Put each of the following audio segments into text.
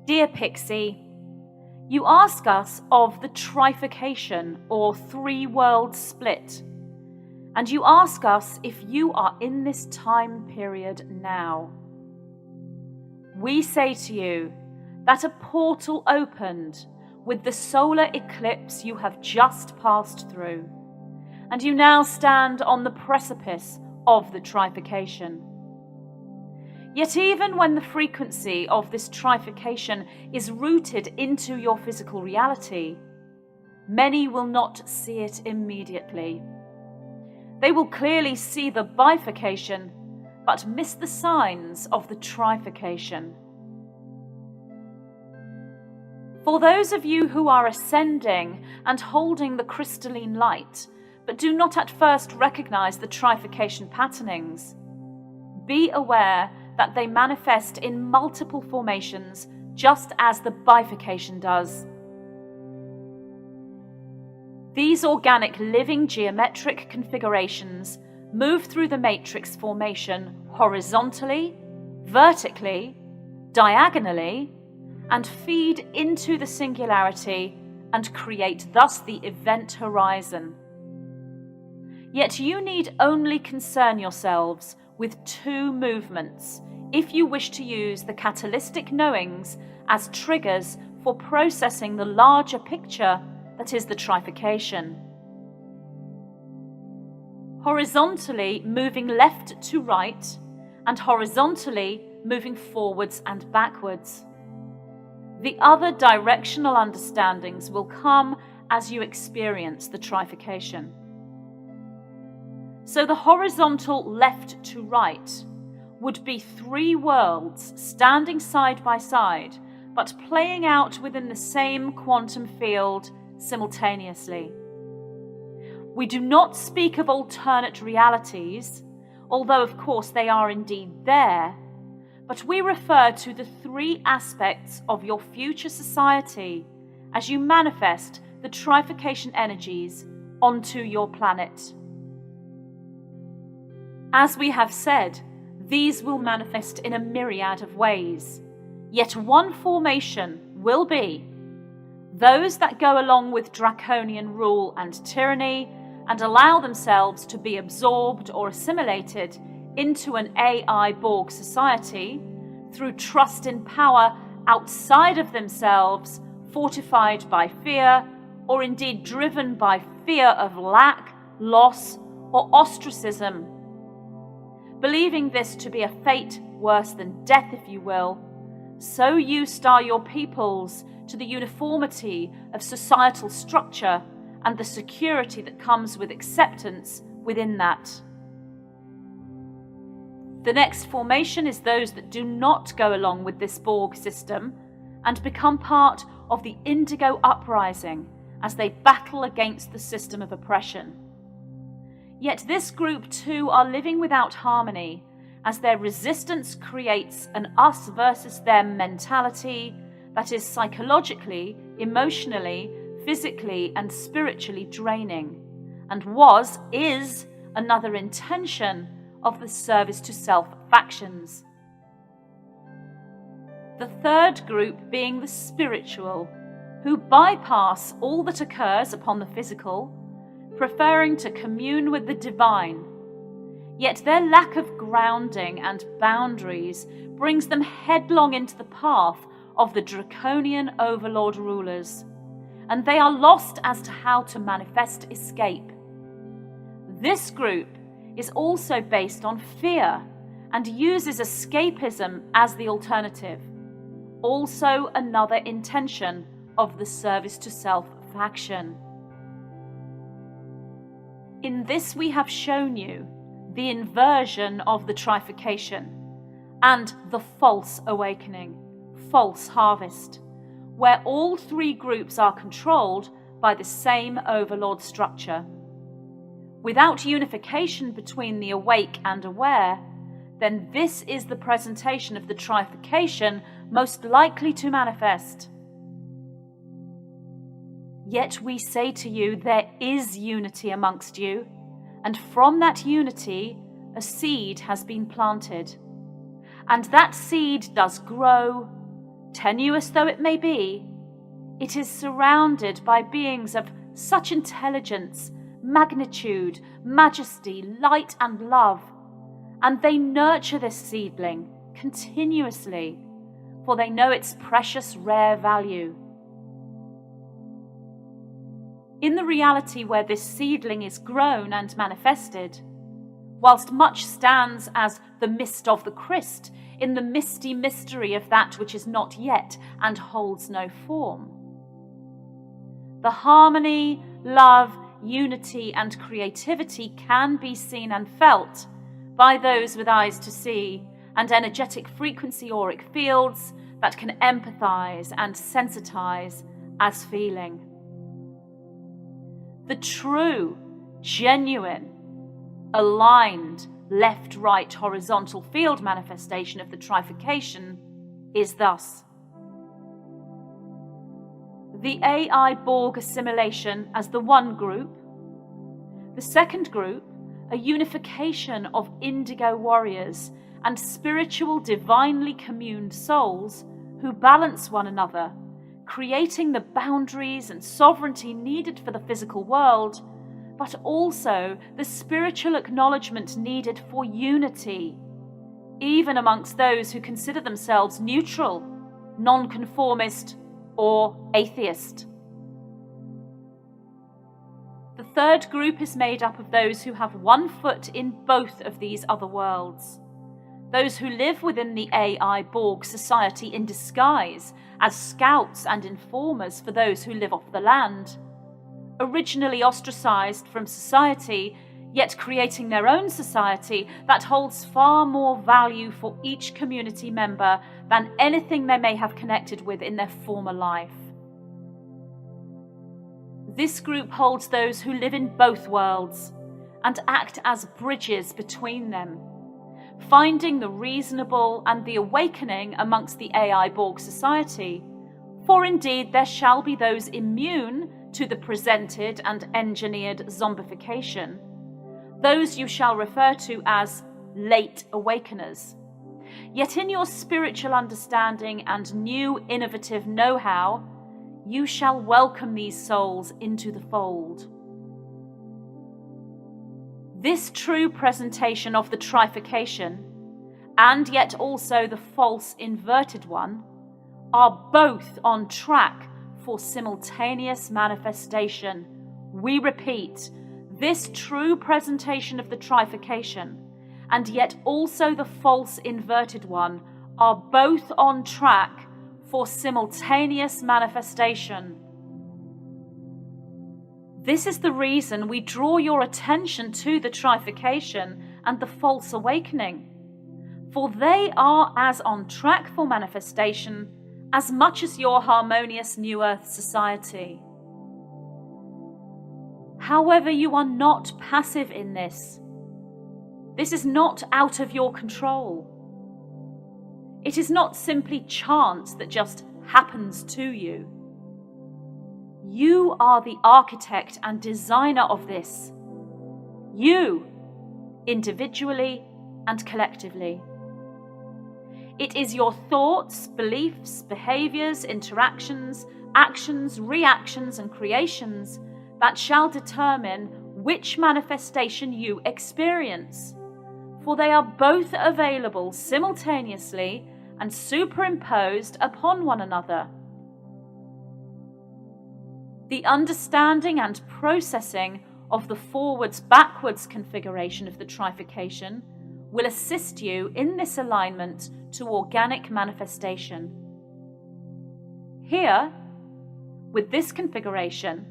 Dear Pixie, you ask us of the Trifurcation, or three-world split, and you ask us if you are in this time period now. We say to you that a portal opened with the solar eclipse you have just passed through, and you now stand on the precipice of the Trifurcation. Yet even when the frequency of this Trifurcation is rooted into your physical reality, many will not see it immediately. They will clearly see the bifurcation, but miss the signs of the Trifurcation. For those of you who are ascending and holding the crystalline light, but do not at first recognize the Trifurcation patternings, be aware that they manifest in multiple formations, just as the bifurcation does. These organic living geometric configurations move through the matrix formation horizontally, vertically, diagonally, and feed into the singularity and create thus the event horizon. Yet you need only concern yourselves with two movements if you wish to use the catalytic knowings as triggers for processing the larger picture that is the Trifurcation. Horizontally moving left to right, and horizontally moving forwards and backwards. The other directional understandings will come as you experience the Trifurcation. So the horizontal left to right would be three worlds standing side by side, but playing out within the same quantum field simultaneously. We do not speak of alternate realities, although of course they are indeed there, but we refer to the three aspects of your future society as you manifest the Trifurcation energies onto your planet. As we have said, these will manifest in a myriad of ways, yet one formation will be those that go along with draconian rule and tyranny and allow themselves to be absorbed or assimilated into an AI Borg society through trust in power outside of themselves, fortified by fear, or indeed driven by fear of lack, loss, or ostracism. Believing this to be a fate worse than death, if you will, so you star your peoples to the uniformity of societal structure and the security that comes with acceptance within that. The next formation is those that do not go along with this Borg system and become part of the Indigo Uprising as they battle against the system of oppression. Yet this group too are living without harmony, as their resistance creates an us versus them mentality that is psychologically, emotionally, physically, and spiritually draining, and is another intention of the service to self factions. The third group being the spiritual, who bypass all that occurs upon the physical, preferring to commune with the divine. Yet their lack of grounding and boundaries brings them headlong into the path of the draconian overlord rulers, and they are lost as to how to manifest escape. This group is also based on fear and uses escapism as the alternative, also another intention of the service to self faction. In this we have shown you the inversion of the Trifurcation and the false awakening, false harvest, where all three groups are controlled by the same overlord structure. Without unification between the awake and aware, then this is the presentation of the Trifurcation most likely to manifest. Yet we say to you, there is unity amongst you, and from that unity a seed has been planted. And that seed does grow, tenuous though it may be, it is surrounded by beings of such intelligence, magnitude, majesty, light and love, and they nurture this seedling continuously, for they know its precious rare value. In the reality where this seedling is grown and manifested, whilst much stands as the mist of the Christ in the misty mystery of that which is not yet and holds no form, the harmony, love, unity and creativity can be seen and felt by those with eyes to see and energetic frequency auric fields that can empathize and sensitize as feeling. The true, genuine, aligned, left-right horizontal field manifestation of the trifurcation is thus: the AI Borg assimilation as the one group, the second group, a unification of indigo warriors and spiritual divinely communed souls who balance one another, creating the boundaries and sovereignty needed for the physical world, but also the spiritual acknowledgement needed for unity, even amongst those who consider themselves neutral, nonconformist, or atheist. The third group is made up of those who have one foot in both of these other worlds. Those who live within the AI Borg society in disguise as scouts and informers for those who live off the land, originally ostracized from society, yet creating their own society that holds far more value for each community member than anything they may have connected with in their former life. This group holds those who live in both worlds and act as bridges between them, finding the reasonable and the awakening amongst the AI Borg society, for indeed there shall be those immune to the presented and engineered zombification, those you shall refer to as late awakeners. Yet in your spiritual understanding and new innovative know-how, you shall welcome these souls into the fold. This true presentation of the trifurcation, and yet also the false inverted one, are both on track for simultaneous manifestation. We repeat, this true presentation of the trifurcation, and yet also the false inverted one, are both on track for simultaneous manifestation. This is the reason we draw your attention to the trifurcation and the false awakening, for they are as on track for manifestation as much as your harmonious New Earth society. However, you are not passive in this. This is not out of your control. It is not simply chance that just happens to you. You are the architect and designer of this. You, individually and collectively. It is your thoughts, beliefs, behaviors, interactions, actions, reactions, and creations that shall determine which manifestation you experience, for they are both available simultaneously and superimposed upon one another. The understanding and processing of the forwards-backwards configuration of the trifurcation will assist you in this alignment to organic manifestation. Here, with this configuration,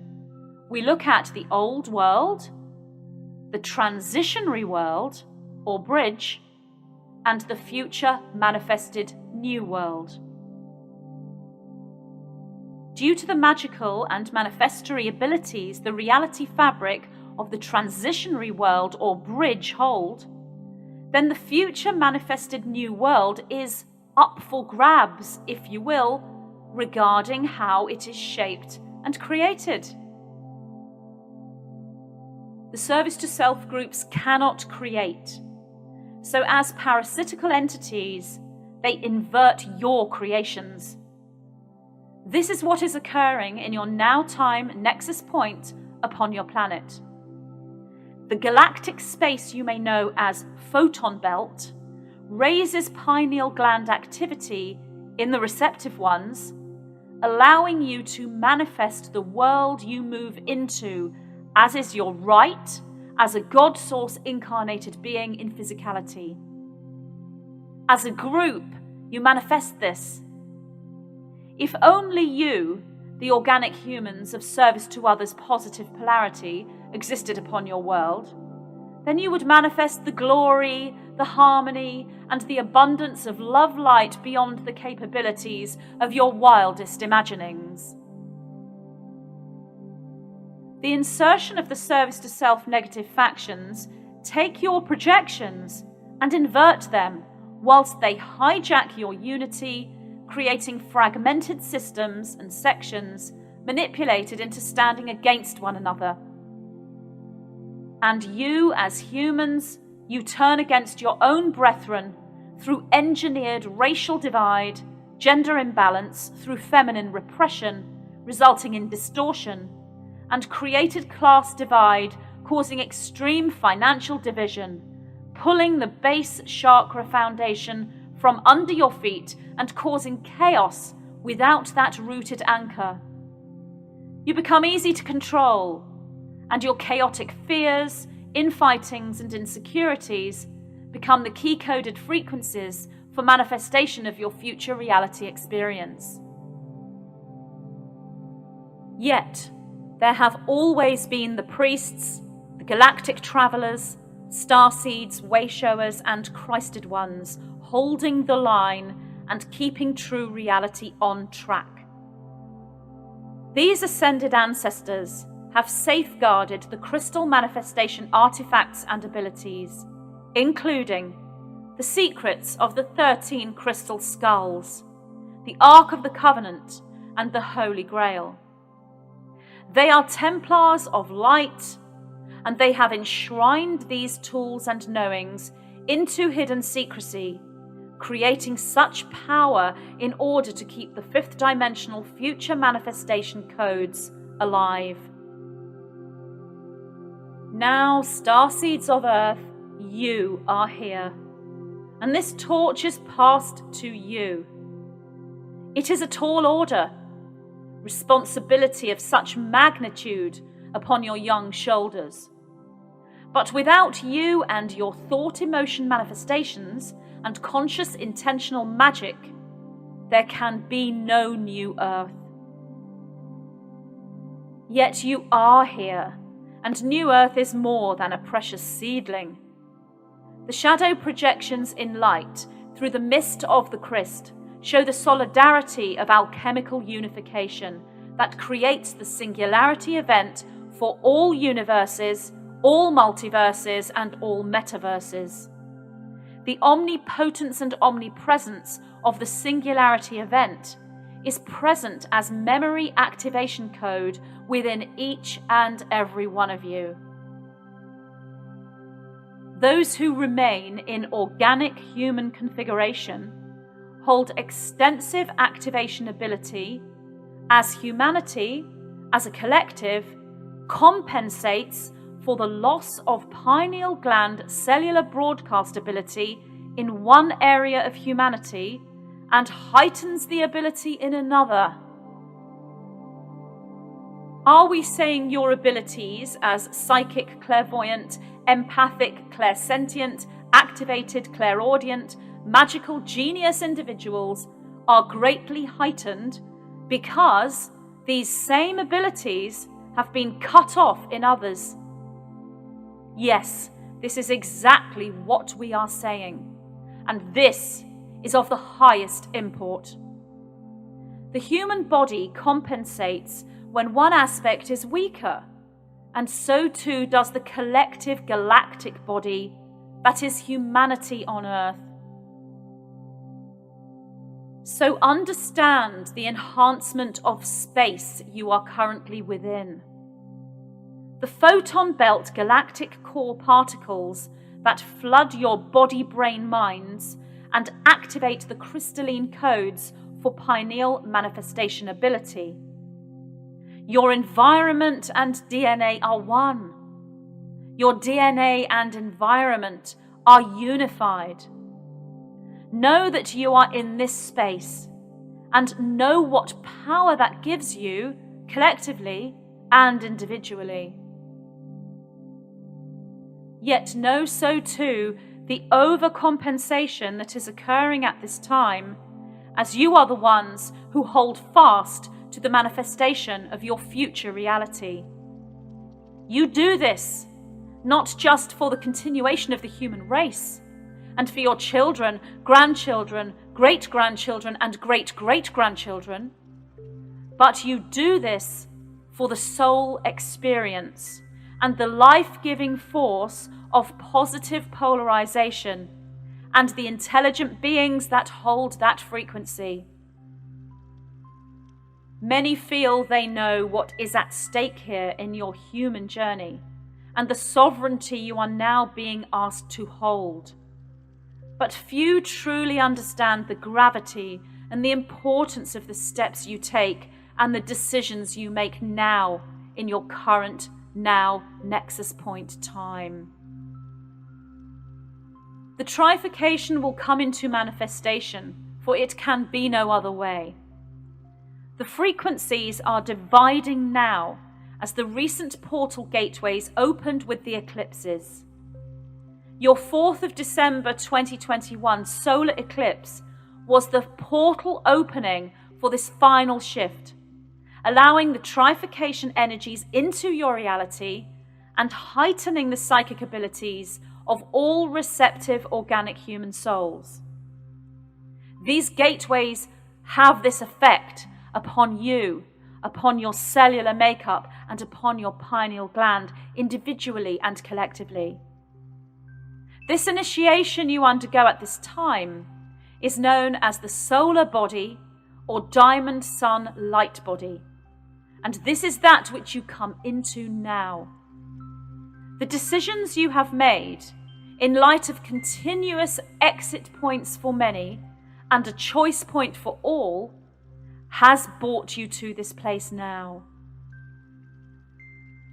we look at the old world, the transitionary world, or bridge, and the future manifested new world. Due to the magical and manifestory abilities the reality fabric of the transitionary world or bridge hold, then the future manifested new world is up for grabs, if you will, regarding how it is shaped and created. The service to self groups cannot create. So as parasitical entities, they invert your creations This is what is occurring in your now-time nexus point upon your planet. The galactic space you may know as photon belt raises pineal gland activity in the receptive ones, allowing you to manifest the world you move into, as is your right as a God source incarnated being in physicality. As a group, you manifest this. If only you, the organic humans of service to others positive polarity, existed upon your world, then you would manifest the glory, the harmony, and the abundance of love light beyond the capabilities of your wildest imaginings. The insertion of the service to self negative factions take your projections and invert them, whilst they hijack your unity, creating fragmented systems and sections manipulated into standing against one another. And you, as humans, you turn against your own brethren through engineered racial divide, gender imbalance, through feminine repression, resulting in distortion, and created class divide, causing extreme financial division, pulling the base chakra foundation from under your feet and causing chaos without that rooted anchor. You become easy to control, and your chaotic fears, infightings, and insecurities become the key-coded frequencies for manifestation of your future reality experience. Yet, there have always been the priests, the galactic travelers, starseeds, wayshowers, and Christed ones holding the line and keeping true reality on track. These ascended ancestors have safeguarded the crystal manifestation artifacts and abilities, including the secrets of the 13 crystal skulls, the Ark of the Covenant, and the Holy Grail. They are Templars of light, and they have enshrined these tools and knowings into hidden secrecy, creating such power in order to keep the fifth dimensional future manifestation codes alive. Now, starseeds of Earth, you are here, and this torch is passed to you. It is a tall order, responsibility of such magnitude upon your young shoulders. But without you and your thought emotion manifestations and conscious intentional magic, there can be no new Earth. Yet you are here, and new Earth is more than a precious seedling. The shadow projections in light through the mist of the Christ show the solidarity of alchemical unification that creates the singularity event for all universes, all multiverses, and all metaverses. The omnipotence and omnipresence of the singularity event is present as memory activation code within each and every one of you. Those who remain in organic human configuration hold extensive activation ability as humanity, as a collective, compensates for the loss of pineal gland cellular broadcast ability in one area of humanity and heightens the ability in another. Are we saying your abilities as psychic, clairvoyant, empathic, clairsentient, activated, clairaudient, magical genius individuals are greatly heightened because these same abilities have been cut off in others? Yes, this is exactly what we are saying, and this is of the highest import. The human body compensates when one aspect is weaker, and so too does the collective galactic body that is humanity on Earth. So understand the enhancement of space you are currently within. The photon belt galactic core particles that flood your body-brain minds and activate the crystalline codes for pineal manifestation ability. Your environment and DNA are one. Your DNA and environment are unified. Know that you are in this space and know what power that gives you collectively and individually. Yet know so too the overcompensation that is occurring at this time, as you are the ones who hold fast to the manifestation of your future reality. You do this not just for the continuation of the human race, and for your children, grandchildren, great-grandchildren, and great-great-grandchildren, but you do this for the soul experience and the life-giving force of positive polarization and the intelligent beings that hold that frequency. Many feel they know what is at stake here in your human journey and the sovereignty you are now being asked to hold. But few truly understand the gravity and the importance of the steps you take and the decisions you make now in your current now nexus point time. The trifurcation will come into manifestation, for it can be no other way. The frequencies are dividing now as the recent portal gateways opened with the eclipses. Your 4th of December 2021 solar eclipse was the portal opening for this final shift, allowing the trifurcation energies into your reality and heightening the psychic abilities of all receptive organic human souls. These gateways have this effect upon you, upon your cellular makeup, and upon your pineal gland individually and collectively. This initiation you undergo at this time is known as the solar body or diamond sun light body, and this is that which you come into now. The decisions you have made, in light of continuous exit points for many and a choice point for all, has brought you to this place now.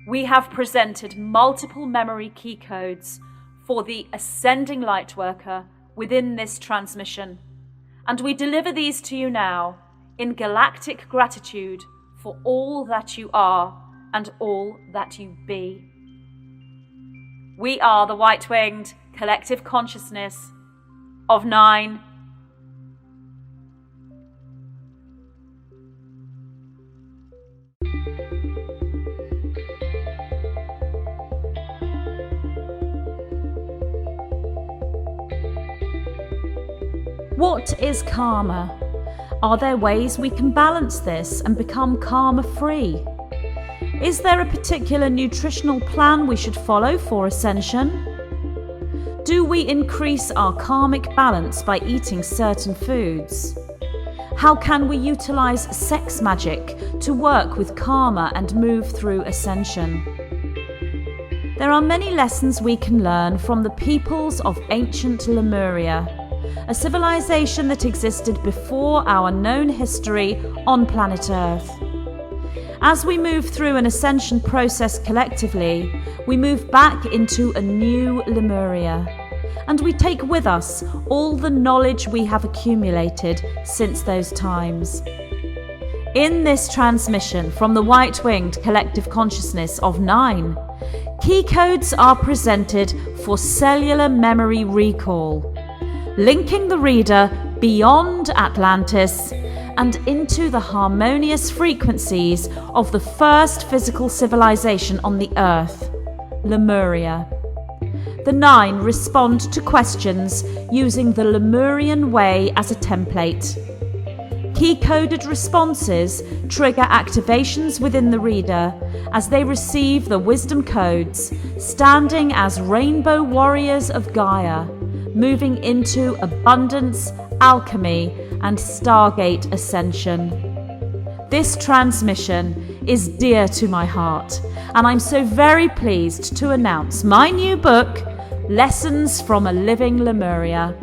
We have presented multiple memory key codes for the ascending light worker within this transmission, and we deliver these to you now in galactic gratitude for all that you are and all that you be. We are the white-winged collective consciousness of 9. What is karma? Are there ways we can balance this and become karma-free? Is there a particular nutritional plan we should follow for ascension? Do we increase our karmic balance by eating certain foods? How can we utilize sex magic to work with karma and move through ascension? There are many lessons we can learn from the peoples of ancient Lemuria, a civilization that existed before our known history on planet Earth. As we move through an ascension process collectively, we move back into a new Lemuria, and we take with us all the knowledge we have accumulated since those times. In this transmission from the white-winged collective consciousness of 9, key codes are presented for cellular memory recall, linking the reader beyond Atlantis and into the harmonious frequencies of the first physical civilization on the Earth, Lemuria. The 9 respond to questions using the Lemurian way as a template. Key-coded responses trigger activations within the reader as they receive the wisdom codes, standing as rainbow warriors of Gaia, moving into abundance, alchemy, and Stargate ascension. This transmission is dear to my heart, and I'm so very pleased to announce my new book, Lessons from a Living Lemuria.